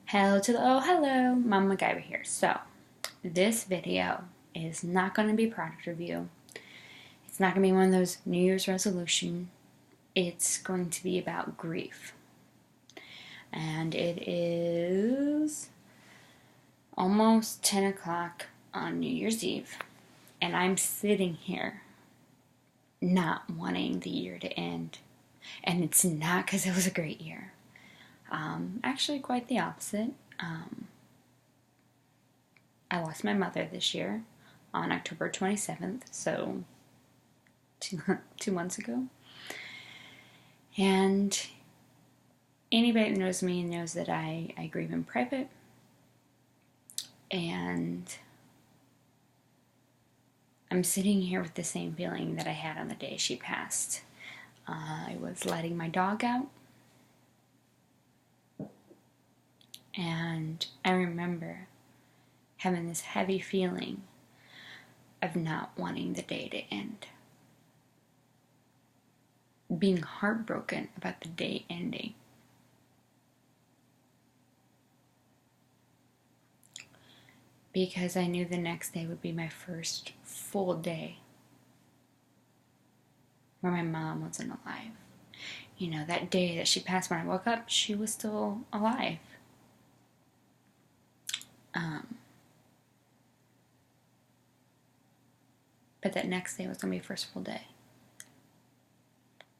Hello, Mama MacGyver here. So, this video is not going to be a product review. It's not going to be one of those New Year's resolution. It's going to be about grief. And it is almost 10 o'clock on New Year's Eve. And I'm sitting here not wanting the year to end. And it's not because it was a great year. Actually, quite the opposite. I lost my mother this year on October 27th, so two months ago. And anybody that knows me knows that I grieve in private. And I'm sitting here with the same feeling that I had on the day she passed. I was letting my dog out. And I remember having this heavy feeling of not wanting the day to end. Being heartbroken about the day ending. Because I knew the next day would be my first full day where my mom wasn't alive. You know, that day that she passed when I woke up, she was still alive. But that next day was going to be first full day.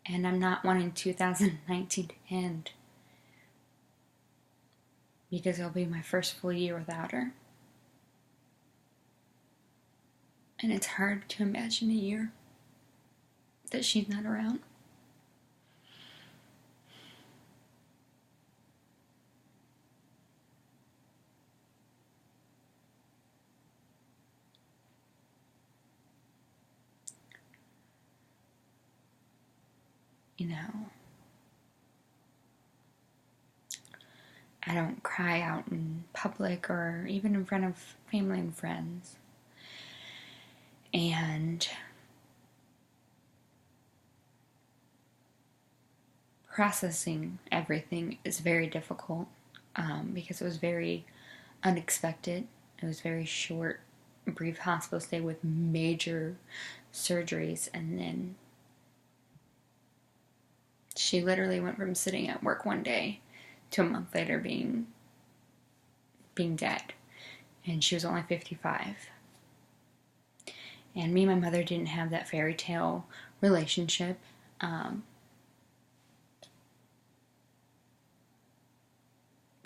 And I'm not wanting 2019 to end because it'll be my first full year without her. And it's hard to imagine a year that she's not around. You know, I don't cry out in public or even in front of family and friends. And processing everything is very difficult because it was very unexpected. It was very short, brief hospital stay with major surgeries, and then she literally went from sitting at work one day to a month later being dead. And she was only 55. And me and my mother didn't have that fairy tale relationship. But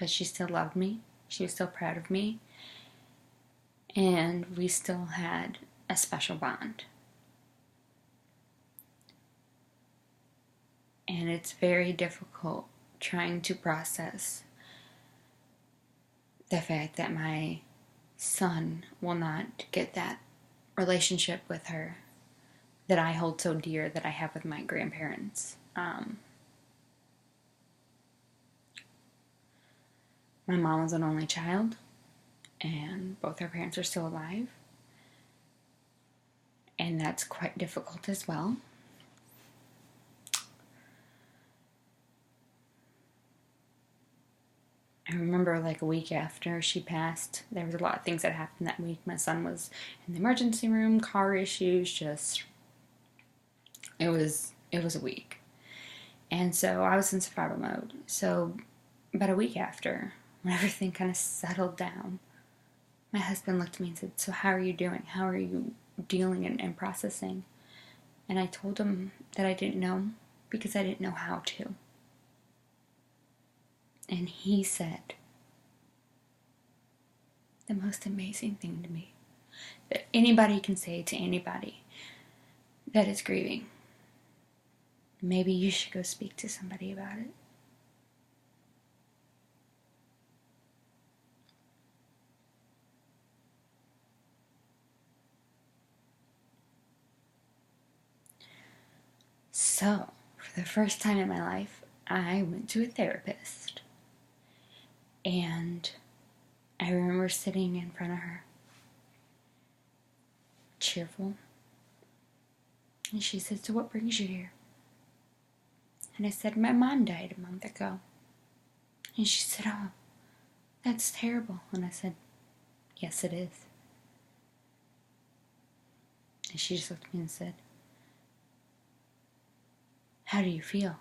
she still loved me. She was still proud of me. And we still had a special bond. And it's very difficult trying to process the fact that my son will not get that relationship with her that I hold so dear that I have with my grandparents. My mom was an only child, and both her parents are still alive. And that's quite difficult as well. I remember like a week after she passed, there was a lot of things that happened that week. My son was in the emergency room, car issues, just, it was a week. And so I was in survival mode. So about a week after, when everything kind of settled down, my husband looked at me and said, "So how are you doing? How are you dealing and processing?" And I told him that I didn't know because I didn't know how to. And he said the most amazing thing to me that anybody can say to anybody that is grieving. Maybe you should go speak to somebody about it. So, for the first time in my life, I went to a therapist. And I remember sitting in front of her, cheerful. And she said, "So what brings you here?" And I said, "My mom died a month ago." And she said, "Oh, That's terrible. And I said, yes, it is. And she just looked at me and said, how do you feel?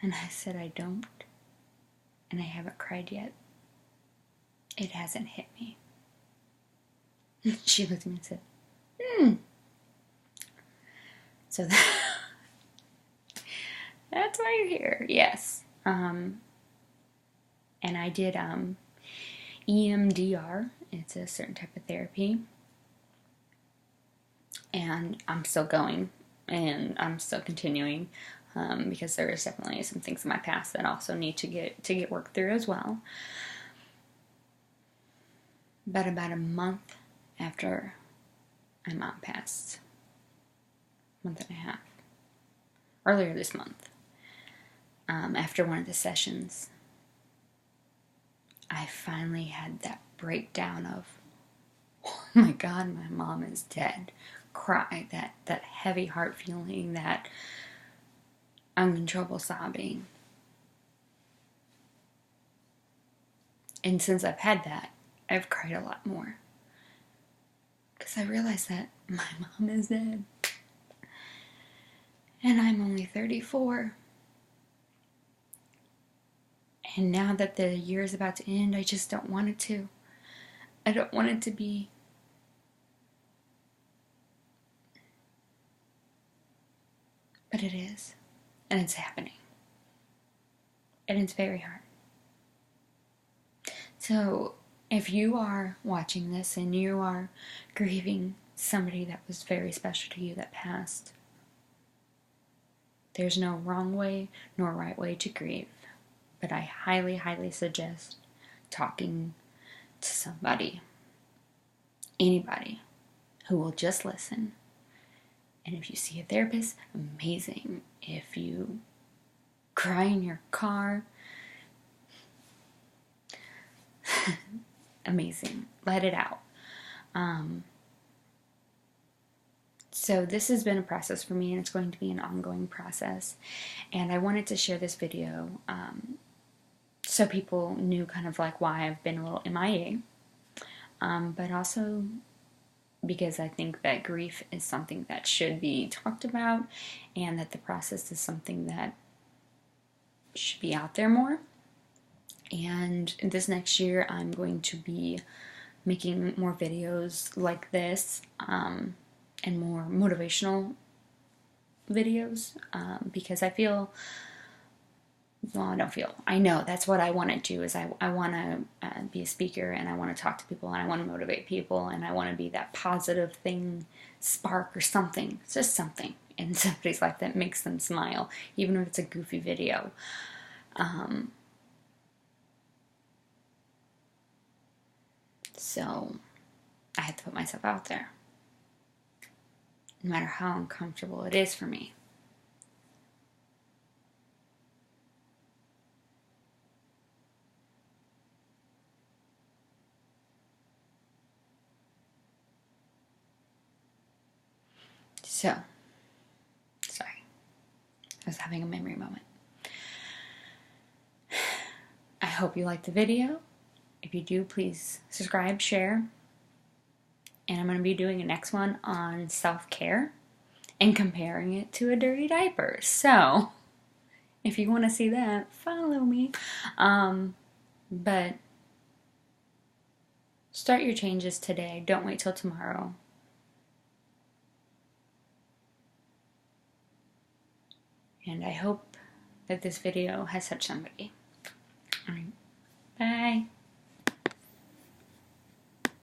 And I said, I don't. And I haven't cried yet. It hasn't hit me. She looked at me and said, So that's why you're here. Yes. And I did EMDR. It's a certain type of therapy. And I'm still going. And I'm still continuing. Because there is definitely some things in my past that also need to get worked through as well. But about a month after my mom passed, month and a half, earlier this month, after one of the sessions, I finally had that breakdown of, oh my God, my mom is dead. Cry, that heavy heart feeling, that uncontrollable sobbing. And since I've had that, I've cried a lot more. Because I realized that my mom is dead. And I'm only 34. And now that the year is about to end, I just don't want it to. I don't want it to be. But it is. And it's happening. And it's very hard. So, if you are watching this and you are grieving somebody that was very special to you that passed, there's no wrong way nor right way to grieve. But I highly, highly suggest talking to somebody, anybody, who will just listen. And if you see a therapist, amazing. If you cry in your car, amazing. Let it out. So this has been a process for me, and it's going to be an ongoing process. And I wanted to share this video so people knew kind of like why I've been a little MIA. But also because I think that grief is something that should be talked about, and that the process is something that should be out there more. And this next year I'm going to be making more videos like this, and more motivational videos, because I feel, well, I don't feel, I know that's what I want to do, is I want to be a speaker, and I want to talk to people, and I want to motivate people, and I want to be that positive thing, spark or something. It's just something in somebody's life that makes them smile, even if it's a goofy video. So I had to put myself out there, no matter how uncomfortable it is for me. So, sorry, I was having a memory moment. I hope you liked the video. If you do, please subscribe, share. And I'm going to be doing a next one on self-care and comparing it to a dirty diaper. So, if you want to see that, follow me. But start your changes today. Don't wait till tomorrow. And I hope that this video has touched somebody. All right. Bye.